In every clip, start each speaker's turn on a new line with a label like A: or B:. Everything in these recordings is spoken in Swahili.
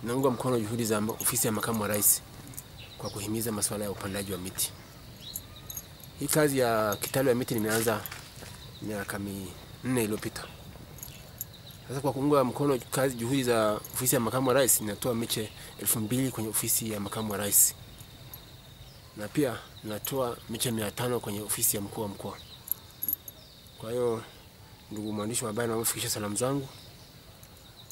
A: naunga mkono juhudi za ofisi ya makamu wa rais kwa kuhimiza masuala ya upandaji wa miti. Hii kazi ya kitalu ya miti nimeanza miaka 4 iliyopita. Sasa kwa kuunga mkono kazi juhudi za ofisi ya makamu wa rais, ninatoa miche 2000 kwenye ofisi ya makamu wa rais. Na pia natoa miche 500 kwenye ofisi ya mkuu wa mkoa. Kwa hiyo ndugu mwandishi wa habari, naomba kufikisha salamu zangu.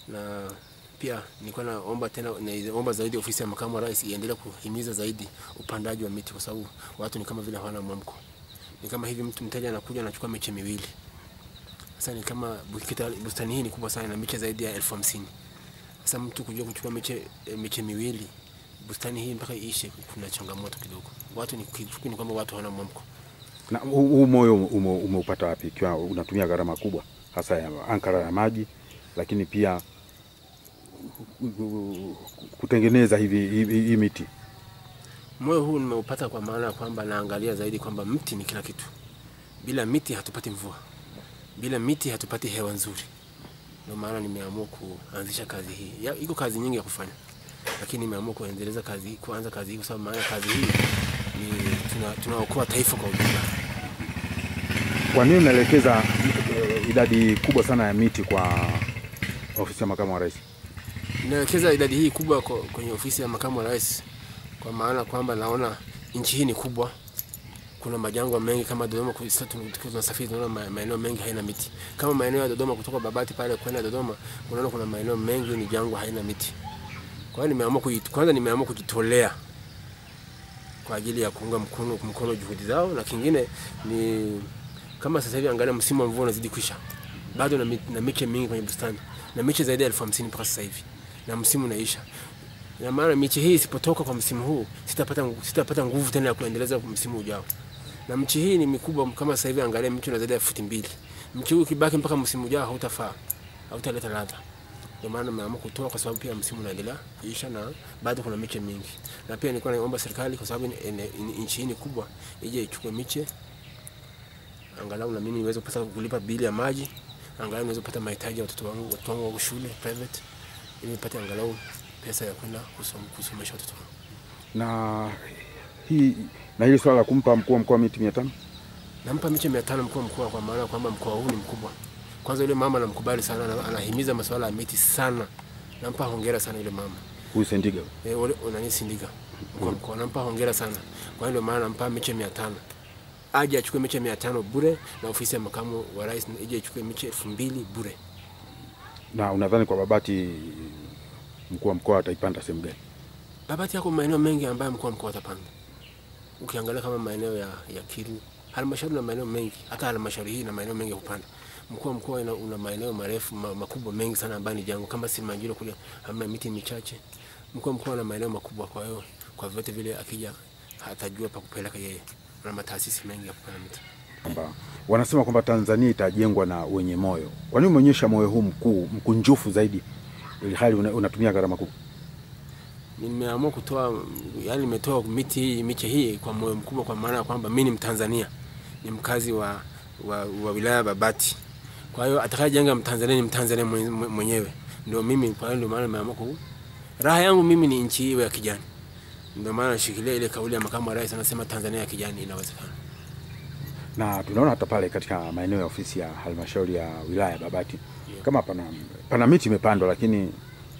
A: Na pia nilikuwa naomba zaidi ofisi ya makamu wa rais iendelee kuhimiza zaidi upandaji wa miti, kwa sababu watu ni kama vile hawana mwamko. Ni kama hivi mtu mteja anakuja anachukua miche 2. Sasa ni kama bustani hii ni kubwa sana na miche zaidi ya 50,000. Sasa mtu kujua kuchukua miche 2 bustani hii mpaka iishe, kuna changamoto kidogo. Watu ni kwamba watu hawana mwamko.
B: Na huu moyo umeupata wapi ikiwa unatumia gharama kubwa hasa ya ankara ya maji, lakini pia kutengeneza hii miti?
A: Moyo huu nimeupata kwa maana kwamba naangalia zaidi kwamba mti ni kila kitu. Bila miti hatupati mvua. Bila miti hatupati hewa nzuri. Ndio maana nimeamua kuanzisha kazi hii. Iko kazi nyingi ya kufanya, lakini nimeamua kuendeleza kuanza kazi hii kwa sababu maana kazi hii ni tunaokoa taifa kwa ujumla.
B: Kwa nini unaelekeza idadi kubwa sana ya miti kwa ofisi ya makamu wa rais?
A: Naelekeza idadi hii kubwa kwenye ofisi ya makamu wa rais kwa maana kwamba naona nchi hii ni kubwa. Kuna majangwa mengi kama Dodoma, tunasafiri tunaona maeneo mengi haina miti. Kama maeneo ya Dodoma kutoka Babati pale kwenda Dodoma, unaona kuna maeneo mengi ni jangwa haina miti. Kwa hiyo nimeamua kujitolea kwa ajili ya kuunga mkono juhudi zao. Na kingine ni kama sasa hivi angalia msimu wa mvua unazidi kwisha, bado na miche mingi kwenye bustani, na miche zaidi ya 50,000 mpaka sasa hivi, na msimu unaisha. Na maana miche hii isipotoka kwa msimu huu sitapata nguvu tena ya kuendeleza msimu ujao. Na miche hii ni mikubwa, kama sasa hivi angalia miche zaidi ya 2 feet. Miche huu kibaki mpaka msimu ujao hautafaa, hautaleta ladha. Ndio maana nimeamua kutoa kwa sababu pia msimu unaendelea kuisha na bado kuna miche mingi. Na pia nilikuwa naomba serikali kwa sababu nchi hii ni kubwa, ije ichukue miche angalau na mimi niweze kupata kulipa bili ya maji, angalau niweze kupata mahitaji ya watoto wangu wa shule private, ili nipate angalau pesa ya kwenda kusomesha watoto wangu.
B: Na hili swala la kumpa mkuu wa mkoa miti 500?
A: Nampa miche 500 mkuu wa mkoa kwa maana kwamba mkoa huu ni mkubwa. Kwanza yule mama namkubali sana, anahimiza masuala ya miti sana. Nampa hongera sana yule mama.
B: Huyu Sindiga.
A: Unani Sindiga. Mkuu nampa hongera sana. Kwa hiyo maana nampa miche 500. Aje achukue miche 500 bure, na ofisi ya makamu wa rais ije achukue miche 2000 bure.
B: Na unadhani kwa Babati mkuu wa mkoa ataipanda sehemu gani?
A: Babati yako maeneo mengi ambayo mkuu wa mkoa atapanda. Ukiangalia kama maeneo ya Kiru, halmashauri na maeneo mengi, hata halmashauri hii na maeneo mengi ya kupanda. Mkuu wa mkoa una maeneo marefu makubwa mengi sana ambayo ni jango, kama Simanjiro kule hamna miti michache. Mkuu wa mkoa ana maeneo makubwa, kwa hiyo kwa vyote vile akija hatajua pa kupeleka yeye. Na mataasisi mengi ya kupanda miti.
B: Wanasema kwamba Tanzania itajengwa na wenye moyo. Kwa nini umeonyesha moyo huu mkunjufu zaidi ili hali unatumia gharama kubwa?
A: Nimeamua kutoa, nimetoa miche hii kwa moyo mkubwa kwa maana kwamba mimi ni Mtanzania. Ni mkazi wa wilaya Babati. Kwa hiyo atakayejenga Mtanzania ni Mtanzania mwenyewe. Ndio mimi, kwa hiyo ndio maana nimeamua raha yangu mimi ni nchi hii ya kijani. Ndio maana nashikilia ile kauli ya makamu wa rais anasema Tanzania ya kijani inawezekana.
B: Na tunaona hata pale katika maeneo ya ofisi ya halmashauri ya wilaya Babati, kama pana miti imepandwa, lakini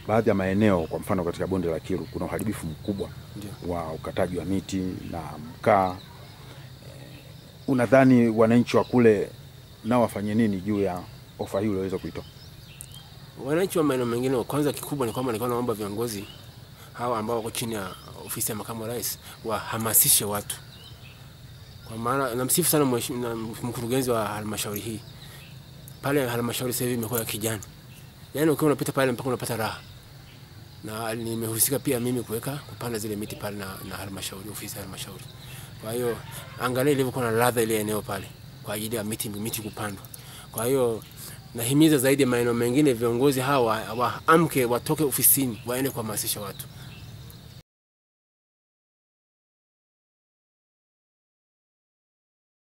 B: baadhi ya maeneo, kwa mfano katika bonde la Kiru, kuna uharibifu mkubwa wa ukataji wa miti na mkaa. Unadhani wananchi wa kule nao wafanye nini juu ya ofa hii uliweza kuitoa?
A: Wananchi wa maeneo mengine, kwanza kikubwa ni kwamba nilikuwa naomba viongozi hawa ambao wako chini ya ofisi ya makamu wa rais wahamasishe watu. Kwa maana namsifu sana mkurugenzi wa halmashauri hii. Pale halmashauri sasa hivi imekuwa ya kijani. Yaani ukiwa unapita pale mpaka unapata raha. Na nimehusika pia mimi kupanda zile miti pale na halmashauri, ofisi ya halmashauri. Kwa hiyo angalia ilivyokuwa na ladha ile eneo pale kwa ajili ya miti kupandwa. Kwa hiyo nahimiza zaidi maeneo mengine viongozi hawa waamke, watoke ofisini waende kuhamasisha watu.